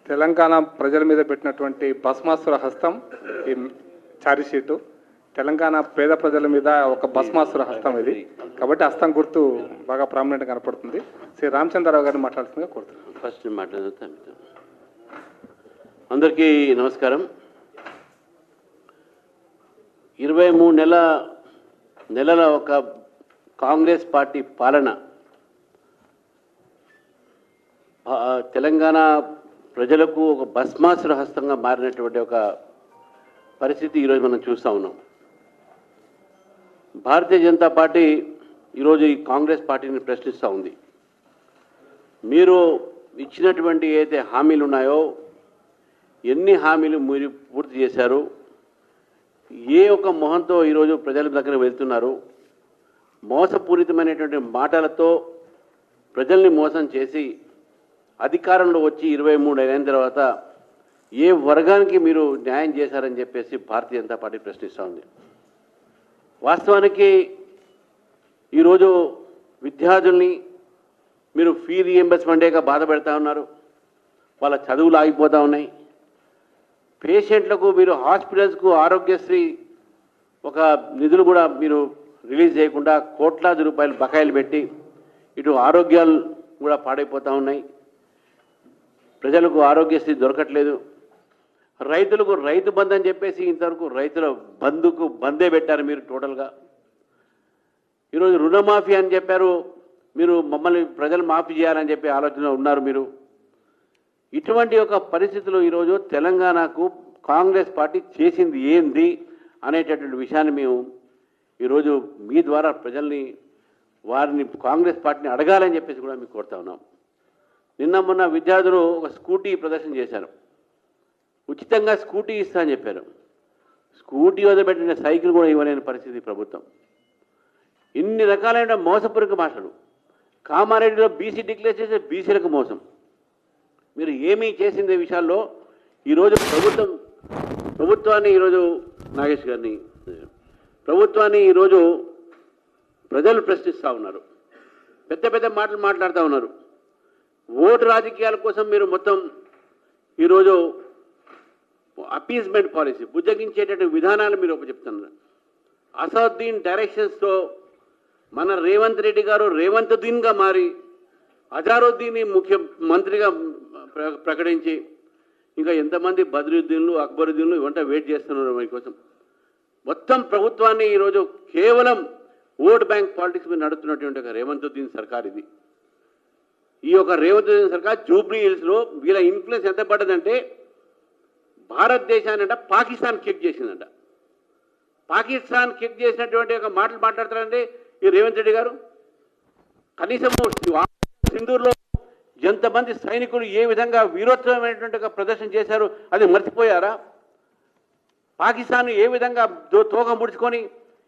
తెలంగాణ ప్రజల మీద పెట్టినటువంటి భస్మాసుర హస్తం ఈ ఛార్జ్ షీటు తెలంగాణ పేద ప్రజల మీద ఒక భస్మాసుర హస్తం ఇది. కాబట్టి హస్తం గుర్తు బాగా ప్రామినెంట్ కనపడుతుంది. శ్రీ రామచంద్రరావు గారిని మాట్లాడుతుందిగా కోరుతున్నాను. ఫస్ట్ మాట్లాడుతాను. అందరికీ నమస్కారం. 23 నెలల ఒక కాంగ్రెస్ పార్టీ పాలన తెలంగాణ ప్రజలకు ఒక భస్మాసుర హస్తంగా మారినటువంటి ఒక పరిస్థితి ఈరోజు మనం చూస్తూ ఉన్నాం. భారతీయ జనతా పార్టీ ఈరోజు ఈ కాంగ్రెస్ పార్టీని ప్రశ్నిస్తూ ఉంది. మీరు ఇచ్చినటువంటి ఏదైతే హామీలు ఉన్నాయో ఎన్ని హామీలు మీరు పూర్తి చేశారు, ఏ ఒక మొహంతో ఈరోజు ప్రజల దగ్గర వెళ్తున్నారు, మోసపూరితమైనటువంటి మాటలతో ప్రజల్ని మోసం చేసి అధికారంలో వచ్చి 23 అయిన తర్వాత ఏ వర్గానికి మీరు న్యాయం చేశారని చెప్పేసి భారతీయ జనతా పార్టీ ప్రశ్నిస్తూ ఉంది. వాస్తవానికి ఈరోజు విద్యార్థుల్ని మీరు ఫీ రీఎంబర్స్మెంటేగా బాధ పెడతా ఉన్నారు, వాళ్ళ చదువులు ఆగిపోతూ ఉన్నాయి. పేషెంట్లకు మీరు హాస్పిటల్స్కు ఆరోగ్యశ్రీ ఒక నిధులు కూడా మీరు రిలీజ్ చేయకుండా కోట్లాది రూపాయలు బకాయిలు పెట్టి ఇటు ఆరోగ్యాలు కూడా పాడైపోతూ ఉన్నాయి. ప్రజలకు ఆరోగ్యశ్రీ దొరకట్లేదు. రైతులకు రైతు బంధు అని చెప్పేసి ఇంతవరకు రైతుల బందే పెట్టారు మీరు టోటల్గా. ఈరోజు రుణమాఫీ అని చెప్పారు, మీరు మమ్మల్ని ప్రజలు మాఫీ చేయాలని చెప్పి ఆలోచన ఉన్నారు మీరు. ఇటువంటి ఒక పరిస్థితుల్లో ఈరోజు తెలంగాణకు కాంగ్రెస్ పార్టీ చేసింది ఏంది అనేటటువంటి విషయాన్ని మేము ఈరోజు మీ ద్వారా వారిని కాంగ్రెస్ పార్టీని అడగాలని చెప్పేసి కూడా మీకు కోరుతా ఉన్నాం. నిన్న మొన్న విద్యార్థులు ఒక స్కూటీ ప్రదర్శన చేశారు. ఉచితంగా స్కూటీ ఇస్తా అని చెప్పారు. స్కూటీ వదిలిపెట్టిన సైకిల్ కూడా ఇవ్వలేని పరిస్థితి ప్రభుత్వం. ఇన్ని రకాలైన మోసపూరిత మాటలు. కామారెడ్డిలో బీసీ డిక్లేర్ చేసే బీసీలకు మోసం. మీరు ఏమీ చేసిందే విషయాల్లో ఈరోజు ప్రభుత్వాన్ని ఈరోజు నాగేష్ గారిని ప్రభుత్వాన్ని ఈరోజు ప్రజలు ప్రశ్నిస్తూ ఉన్నారు. పెద్ద పెద్ద మాటలు మాట్లాడుతూ ఉన్నారు. ఓటు రాజకీయాల కోసం మీరు మొత్తం ఈరోజు అపీజ్మెంట్ పాలసీ బుజ్జగించేటటువంటి విధానాలు మీరు చెప్తున్నారు. అసదుద్దీన్ డైరెక్షన్స్తో మన రేవంత్ రెడ్డి గారు రేవంతుద్దీన్గా మారి అజారుద్దీన్ని ముఖ్యమంత్రిగా ప్రకటించి ఇంకా ఎంతమంది బద్రుద్దీన్లు అక్బరుద్దీన్లు ఇవంతా వెయిట్ చేస్తున్నారు మీకోసం. మొత్తం ప్రభుత్వాన్ని ఈరోజు కేవలం ఓట్ బ్యాంక్ పాలిటిక్స్ మీద నడుస్తున్నటువంటి ఒక రేవంతుద్దీన్ సర్కార్ ఇది. ఈ యొక్క రేవంతుద్దీన్ సర్కార్ జూబ్లీ హిల్స్లో వీళ్ళ ఇన్ఫ్లుయెన్స్ ఎంత పడ్డదంటే భారతదేశాన్ని పాకిస్తాన్ కిక్ చేసిందంట. పాకిస్తాన్ కిక్ చేసినటువంటి ఒక మాటలు మాట్లాడతారంటే ఈ రేవంత్ రెడ్డి గారు. కనీసం సింధూర్లో ఎంతమంది సైనికులు ఏ విధంగా వీరోత్సవమైనటువంటి ఒక ప్రదర్శన చేశారు అది మర్చిపోయారా? పాకిస్తాన్ ఏ విధంగా తోక ముడుచుకొని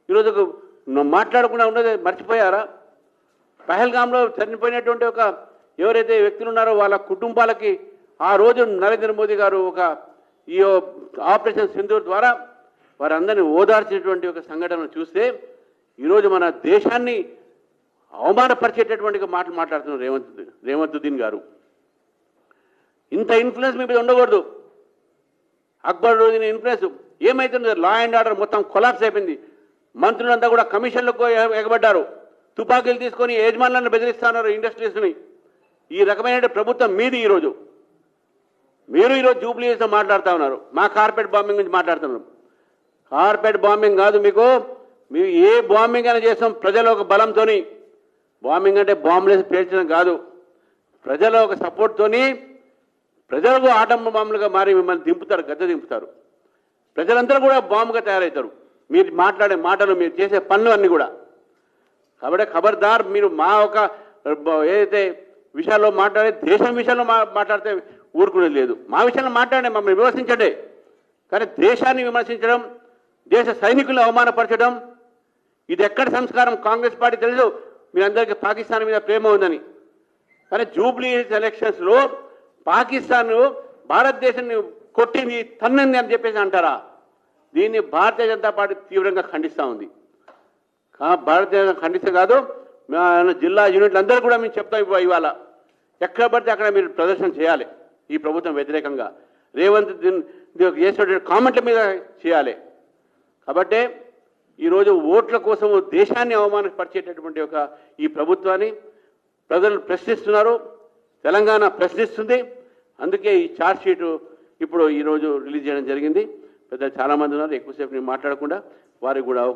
ఈరోజు మాట్లాడకుండా ఉన్నది మర్చిపోయారా? పహల్గామ్లో చనిపోయినటువంటి ఒక ఎవరైతే వ్యక్తులు ఉన్నారో వాళ్ళ కుటుంబాలకి ఆ రోజు నరేంద్ర మోదీ గారు ఈ ఆపరేషన్ సింధూర్ ద్వారా వారందరినీ ఓదార్చినటువంటి ఒక సంఘటన చూస్తే ఈరోజు మన దేశాన్ని అవమానపరిచేటటువంటి మాటలు మాట్లాడుతున్నారు రేవంతుద్దీన్ గారు. ఇంత ఇన్ఫ్లుయెన్స్ మీ మీద ఉండకూడదు. అక్బరుద్దీన్ ఇన్ఫ్లుయెన్స్ ఏమైతుంది? లా అండ్ ఆర్డర్ మొత్తం కొలాప్స్ అయిపోయింది. మంత్రులంతా కూడా కమిషన్లకు ఎగబడ్డారు. తుపాకీలు తీసుకొని యజమానులను బెదిరిస్తున్నారు ఇండస్ట్రీస్ని. ఈ రకమైన ప్రభుత్వం మీది. ఈరోజు మీరు ఈరోజు జూబ్లీ హిల్స్లో మాట్లాడుతూ ఉన్నారు. మా కార్పెట్ బాంబింగ్ గురించి మాట్లాడుతున్నారు. కార్పెట్ బాంబింగ్ కాదు మీకు. మేము ఏ బాంబింగ్ అయినా చేస్తాం ప్రజల ఒక బలంతో. బాంబింగ్ అంటే బాంబులేసి పేల్చడం కాదు. ప్రజల ఒక సపోర్ట్తోని ప్రజలకు ఆటంబ బాంబులుగా మారి మిమ్మల్ని దింపుతారు, గద్దె దింపుతారు. ప్రజలందరూ కూడా బాంబుగా తయారవుతారు. మీరు మాట్లాడే మాటలు, మీరు చేసే పనులు అన్నీ కూడా. కాబట్టి ఖబర్దార్, మీరు మా ఒక ఏదైతే విషయాల్లో మాట్లాడే దేశం విషయంలో మాట్లాడితే ఊరుకునేది లేదు. మా విషయంలో మాట్లాడే మమ్మల్ని విమర్శించండి. కానీ దేశాన్ని విమర్శించడం, దేశ సైనికులను అవమానపరచడం ఇది ఎక్కడ సంస్కారం? కాంగ్రెస్ పార్టీ తెలుసు మీరందరికీ పాకిస్తాన్ మీద ప్రేమ ఉందని. కానీ జూబ్లీ హిల్స్ ఎలక్షన్స్లో పాకిస్తాన్ భారతదేశాన్ని కొట్టింది, తన్నింది అని చెప్పేసి అంటారా? దీన్ని భారతీయ జనతా పార్టీ తీవ్రంగా ఖండిస్తూ ఉంది. భారతీయ జనతా ఖండిస్తే కాదు, జిల్లా యూనిట్లు అందరూ కూడా మేము చెప్తాం. ఇవాళ ఎక్కడ పడితే అక్కడ మీరు ప్రదర్శన చేయాలి. ఈ ప్రభుత్వం వ్యతిరేకంగా రేవంత్ చేసినటువంటి కామెంట్ల మీద చేయాలి. కాబట్టే ఈరోజు ఓట్ల కోసం దేశాన్ని అవమానపరిచేటటువంటి ఒక ఈ ప్రభుత్వాన్ని ప్రజలు ప్రశ్నిస్తున్నారు, తెలంగాణ ప్రశ్నిస్తుంది. అందుకే ఈ ఛార్జ్ షీటు ఇప్పుడు ఈరోజు రిలీజ్ చేయడం జరిగింది. పెద్ద చాలామంది ఉన్నారు, ఎక్కువసేపు నేను మాట్లాడకుండా వారికి కూడా